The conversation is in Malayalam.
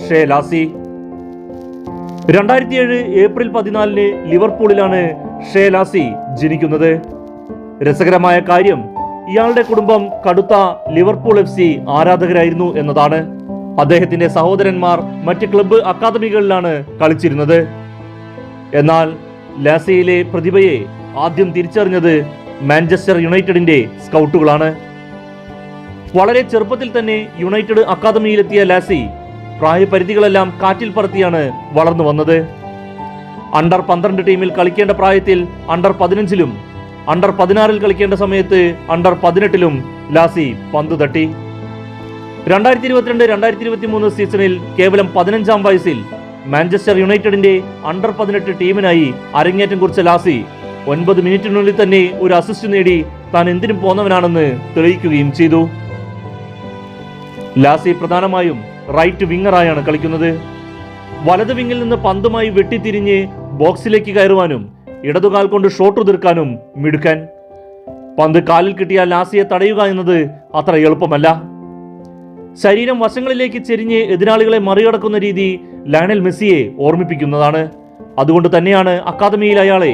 ഷേ ലാസി. 2007 ഏപ്രിൽ 14 ലിവർപൂളിലാണ് ഷേ ലാസി ജനിക്കുന്നത്. രസകരമായ കാര്യം, ഇയാളുടെ കുടുംബം കടുത്ത ലിവർപൂൾ FC ആരാധകരായിരുന്നു എന്നതാണ്. അദ്ദേഹത്തിന്റെ സഹോദരന്മാർ മറ്റ് ക്ലബ്ബ് അക്കാദമികളിലാണ് കളിച്ചിരുന്നത്. എന്നാൽ ലാസിയിലെ പ്രതിഭയെ ആദ്യം തിരിച്ചറിഞ്ഞത് മാഞ്ചസ്റ്റർ യുണൈറ്റഡിന്റെ സ്കൗട്ടുകളാണ്. വളരെ ചെറുപ്പത്തിൽ തന്നെ യുണൈറ്റഡ് അക്കാദമിയിലെത്തിയ ലാസി പ്രായപരിധികളെല്ലാം കാറ്റിൽ പറത്തിയാണ് വളർന്നു വന്നത്. അണ്ടർ 12 ടീമിൽ കളിക്കേണ്ട പ്രായത്തിൽ അണ്ടർ 15-ലും അണ്ടർ 16-ൽ കളിക്കേണ്ട സമയത്ത് അണ്ടർ 18-ലും ലാസി പന്ത് തട്ടി. 2022-2023 സീസണിൽ കേവലം 15-ാം വയസ്സിൽ മാഞ്ചസ്റ്റർ യുണൈറ്റഡിന്റെ അണ്ടർ 18 ടീമിനായി അരങ്ങേറ്റം കുറിച്ച ലാസി 9 മിനിറ്റിനുള്ളിൽ തന്നെ ഒരു അസിസ്റ്റ് നേടി താൻ എന്തിനും പോന്നവനാണെന്ന് തെളിയിക്കുകയും ചെയ്തു. ലാസി പ്രധാനമായും റൈറ്റ് വിങ്ങറായാണ് കളിക്കുന്നത്. വലത് വിങ്ങിൽ നിന്ന് പന്തുമായി വെട്ടിത്തിരിഞ്ഞ് ബോക്സിലേക്ക് കയറുവാനും ഇടതുകാൽ കൊണ്ട് ഷോട്ട് ഉതിർക്കാനും മിടുക്കൻ. പന്ത് കാലിൽ കിട്ടിയ ലാസിയെ തടയുക എന്നത് അത്ര എളുപ്പമല്ല. ശരീരം വശങ്ങളിലേക്ക് ചെരിഞ്ഞ് എതിരാളികളെ മറികടക്കുന്ന രീതി ലയണൽ മെസ്സിയെ ഓർമ്മിപ്പിക്കുന്നതാണ്. അതുകൊണ്ട് തന്നെയാണ് അക്കാദമിയിൽ അയാളെ